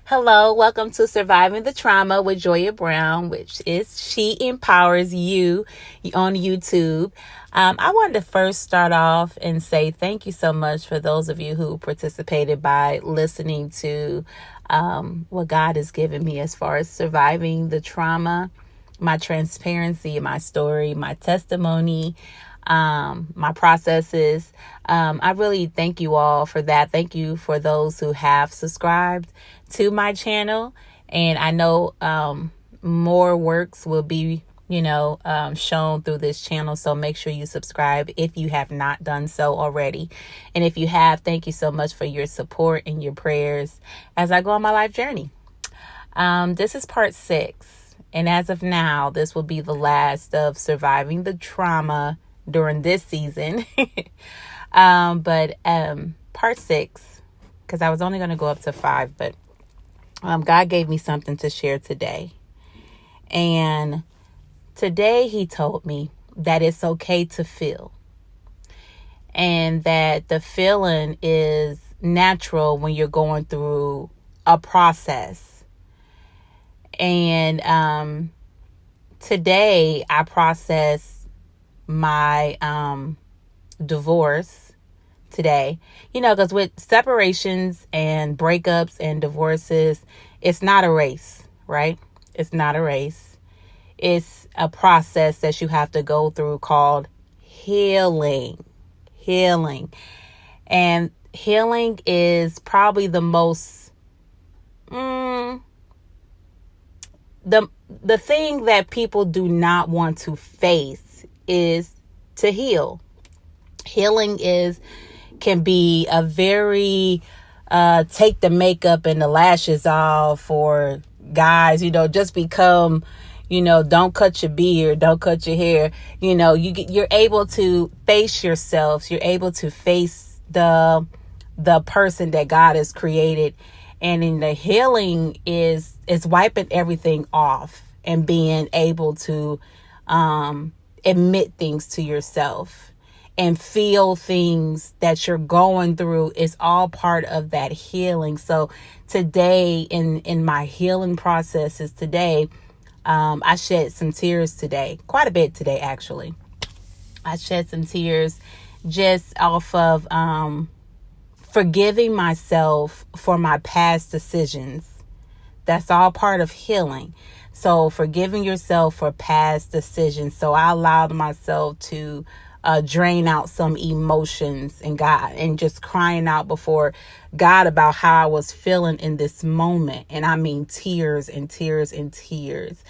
Hello, welcome to Surviving the Trauma with Joya Brown, which is She Empowers You on YouTube. I wanted to first start off and say thank you so much for those of you who participated by listening to what God has given me as far as surviving the trauma, my transparency, my story, my testimony, my processes. I really thank you all for that. Thank you for those who have subscribed to my channel. And I know more works will be, shown through this channel. So make sure you subscribe if you have not done so already. And if you have, thank you so much for your support and your prayers as I go on my life journey. This is part 6. And as of now, this will be the last of surviving the trauma during this season. But part 6, because I was only going to go up to 5, but God gave me something to share today. And today he told me that it's okay to feel. And that the feeling is natural when you're going through a process. And today I processed my divorce today, because with separations and breakups and divorces, it's not a race, right? It's not a race. It's a process that you have to go through called healing. And healing is probably the most the thing that people do not want to face is to heal. Healing can be a very take the makeup and the lashes off, or guys, just become, don't cut your beard, don't cut your hair. You're able to face yourselves. You're able to face the person that God has created. And in the healing is wiping everything off and being able to admit things to yourself and feel things that you're going through is all part of that healing. So today in my healing processes today, I shed some tears today, quite a bit today, actually. I shed some tears just off of forgiving myself for my past decisions. That's all part of healing. So forgiving yourself for past decisions. So I allowed myself to drain out some emotions and God, and just crying out before God about how I was feeling in this moment. And I mean tears and tears and tears.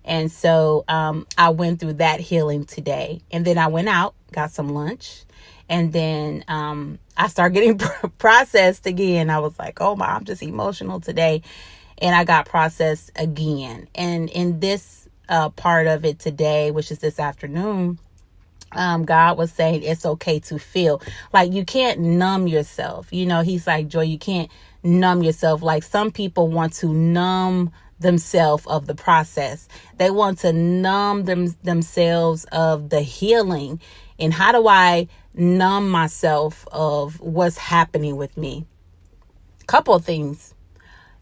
And so I went through that healing today. And then I went out, got some lunch. And then I started getting processed again. I was like, oh my, I'm just emotional today. And I got processed again. And in this part of it today, which is this afternoon, God was saying it's okay to feel. Like, you can't numb yourself. He's like, Joy, you can't numb yourself. Like, some people want to numb themselves of the process. They want to numb themselves of the healing. And how do I numb myself of what's happening with me? Couple of things.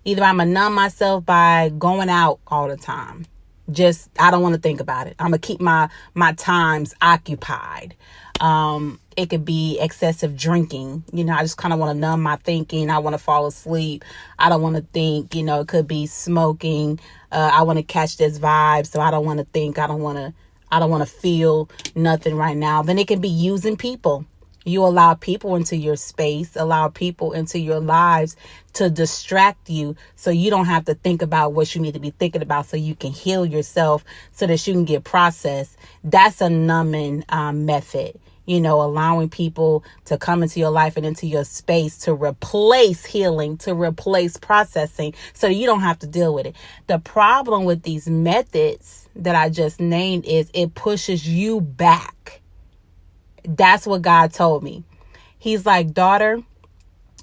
Either I'm going to numb myself by going out all the time. I don't want to think about it. I'm going to keep my times occupied. It could be excessive drinking. I just kind of want to numb my thinking. I want to fall asleep. I don't want to think. It could be smoking. I want to catch this vibe. So I don't want to think. I don't want to feel nothing right now. Then it can be using people. You allow people into your space, allow people into your lives to distract you so you don't have to think about what you need to be thinking about, so you can heal yourself so that you can get processed. That's a numbing method. Allowing people to come into your life and into your space to replace healing, to replace processing, so you don't have to deal with it. The problem with these methods that I just named is it pushes you back. That's what God told me. He's like, daughter,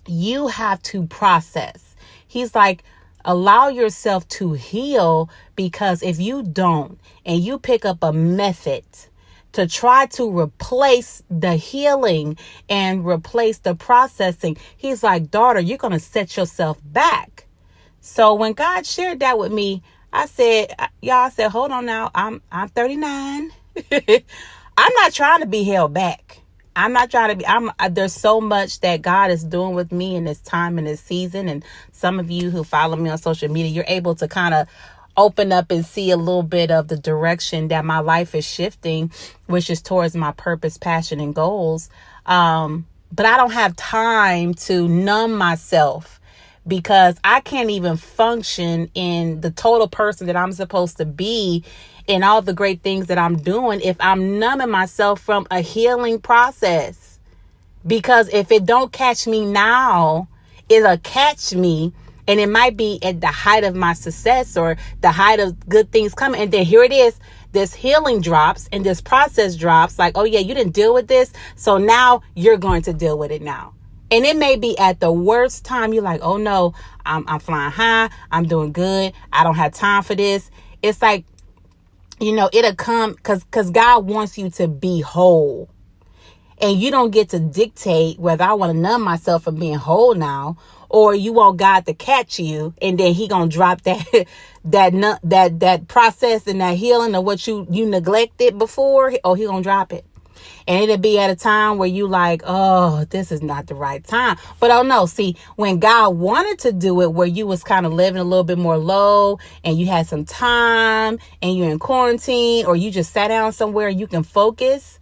you have to process. He's like, allow yourself to heal, because if you don't, and you pick up a method to try to replace the healing and replace the processing, he's like, daughter, you're going to set yourself back. So when God shared that with me, I said, y'all, I said, hold on now. I'm 39. I'm not trying to be held back. I'm not trying to be, there's so much that God is doing with me in this time and this season. And some of you who follow me on social media, you're able to kind of open up and see a little bit of the direction that my life is shifting, which is towards my purpose, passion, and goals. But I don't have time to numb myself, because I can't even function in the total person that I'm supposed to be and all the great things that I'm doing if I'm numbing myself from a healing process. Because if it don't catch me now, it'll catch me, and it might be at the height of my success or the height of good things coming. And then here it is, this healing drops and this process drops, like, oh yeah, you didn't deal with this, so now you're going to deal with it now. And it may be at the worst time. You're like, oh no, I'm flying high. I'm doing good. I don't have time for this. It's like, it'll come because God wants you to be whole. And you don't get to dictate whether I want to numb myself from being whole now, or you want God to catch you and then he going to drop that process and that healing of what you neglected before, or he going to drop it. And it'll be at a time where you like, oh, this is not the right time. But oh no, see, when God wanted to do it, where you was kind of living a little bit more low and you had some time and you're in quarantine, or you just sat down somewhere you can focus,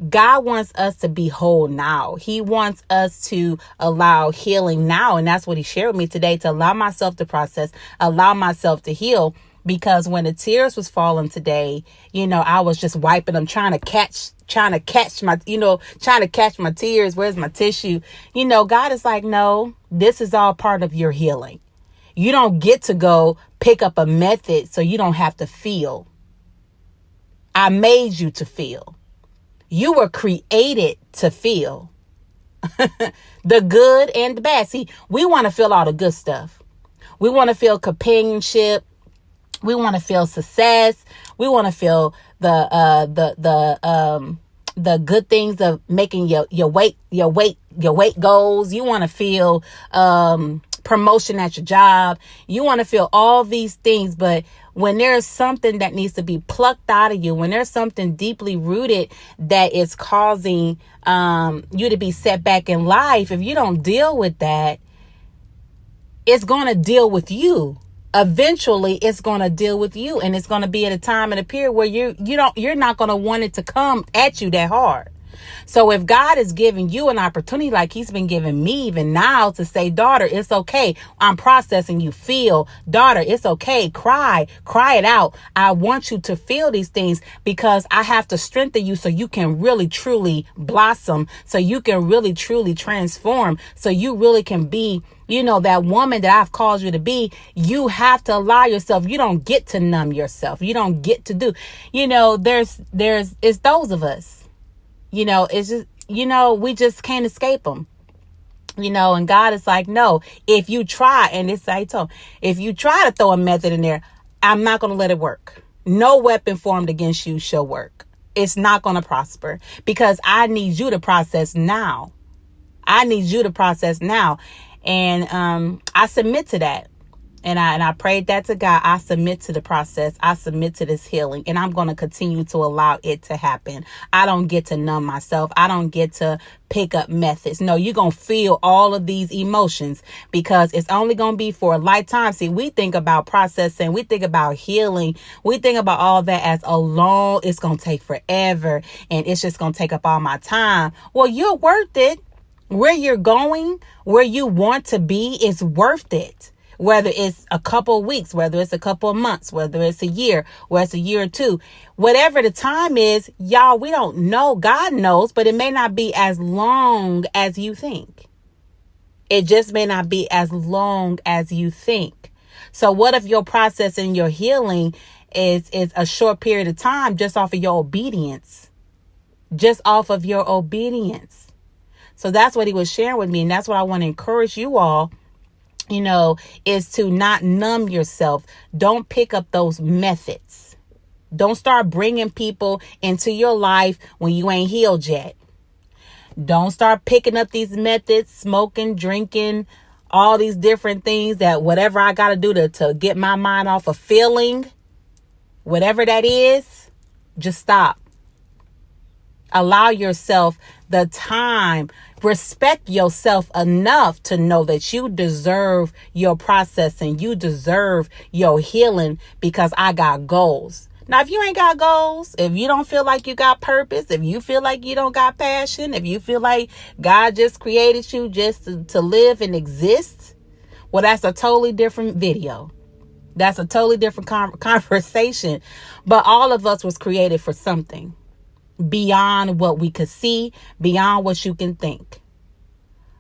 God wants us to be whole now. He wants us to allow healing now. And that's what he shared with me today, to allow myself to process, allow myself to heal. Because when the tears was falling today, I was just wiping them, trying to catch my tears. Where's my tissue? God is like, no, this is all part of your healing. You don't get to go pick up a method so you don't have to feel. I made you to feel. You were created to feel the good and the bad. See, we want to feel all the good stuff. We want to feel companionship. We want to feel success. We want to feel the good things of making your weight goals. You want to feel promotion at your job. You want to feel all these things. But when there's something that needs to be plucked out of you, when there's something deeply rooted that is causing you to be set back in life, if you don't deal with that, it's going to deal with you. Eventually it's going to deal with you, and it's going to be at a time and a period where you're not going to want it to come at you that hard. So if God is giving you an opportunity, like he's been giving me even now, to say, daughter, it's okay. I'm processing you. Feel, daughter, it's okay. Cry it out. I want you to feel these things, because I have to strengthen you so you can really, truly blossom, so you can really, truly transform, so you really can be, that woman that I've called you to be. You have to allow yourself. You don't get to numb yourself. You don't get to do, it's those of us. It's just, we just can't escape them, and God is like, no, if you try, and it's like, I told him, if you try to throw a method in there, I'm not going to let it work. No weapon formed against you shall work. It's not going to prosper, because I need you to process now. And I submit to that. And I prayed that to God. I submit to the process. I submit to this healing, and I'm going to continue to allow it to happen. I don't get to numb myself. I don't get to pick up methods. No, you're going to feel all of these emotions, because it's only going to be for a lifetime. See, we think about processing. We think about healing. We think about all that as it's going to take forever, and it's just going to take up all my time. Well, you're worth it. Where you're going, where you want to be, is worth it. Whether it's a couple of weeks, whether it's a couple of months, whether it's a year, whether it's a year or two, whatever the time is, y'all, we don't know. God knows, but it may not be as long as you think. It just may not be as long as you think. So what if your process and your healing is a short period of time, just off of your obedience? So that's what he was sharing with me. And that's what I want to encourage you all, is to not numb yourself. Don't pick up those methods. Don't start bringing people into your life when you ain't healed yet. Don't start picking up these methods, smoking, drinking, all these different things that whatever I got to do to get my mind off of feeling, whatever that is, just stop. Allow yourself the time. Respect yourself enough to know that you deserve your process and you deserve your healing, because I got goals. Now, if you ain't got goals, if you don't feel like you got purpose, if you feel like you don't got passion, if you feel like God just created you just to live and exist, well, that's a totally different video. That's a totally different conversation. But all of us was created for something beyond what we could see, beyond what you can think.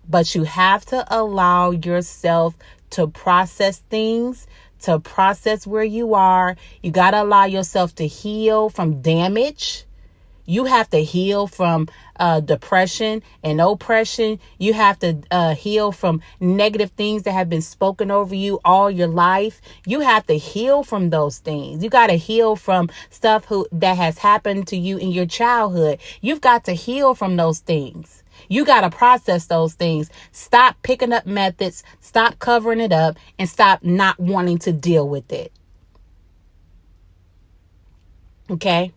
But you have to allow yourself to process things, to process where you are. You got to allow yourself to heal from damage. You have to heal from depression and oppression. You have to heal from negative things that have been spoken over you all your life. You have to heal from those things. You got to heal from stuff that has happened to you in your childhood. You've got to heal from those things. You got to process those things. Stop picking up methods. Stop covering it up, and stop not wanting to deal with it. Okay?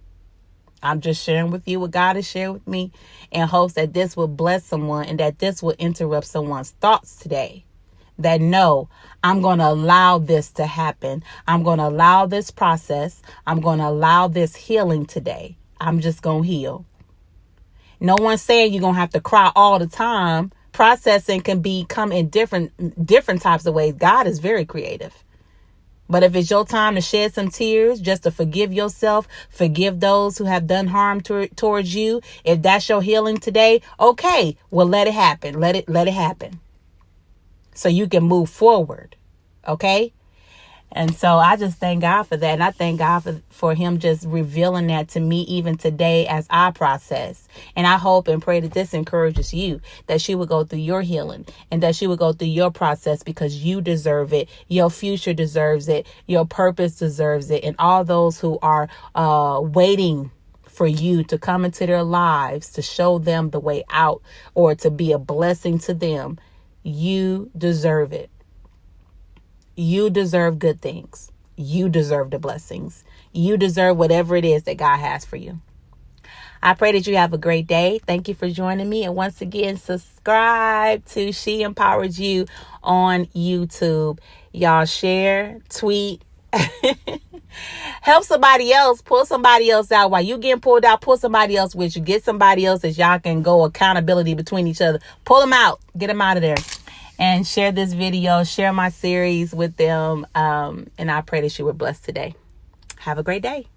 I'm just sharing with you what God has shared with me, in hopes that this will bless someone and that this will interrupt someone's thoughts today. That no, I'm going to allow this to happen. I'm going to allow this process. I'm going to allow this healing today. I'm just going to heal. No one's saying you're going to have to cry all the time. Processing can come in different types of ways. God is very creative. But if it's your time to shed some tears, just to forgive yourself, forgive those who have done harm towards you, if that's your healing today, okay, well, let it happen. Let it happen. So you can move forward. Okay? And so I just thank God for that. And I thank God for him just revealing that to me even today as I process. And I hope and pray that this encourages you, that you would go through your healing and that you would go through your process, because you deserve it. Your future deserves it. Your purpose deserves it. And all those who are waiting for you to come into their lives to show them the way out or to be a blessing to them, you deserve it. You deserve good things. You deserve the blessings. You deserve whatever it is that God has for you. I pray that you have a great day. Thank you for joining me. And once again, subscribe to She Empowered You on YouTube. Y'all share, tweet, help somebody else, pull somebody else out. While you getting pulled out, pull somebody else with you. Get somebody else that y'all can go accountability between each other. Pull them out. Get them out of there. And share this video, share my series with them. And I pray that you were blessed today. Have a great day.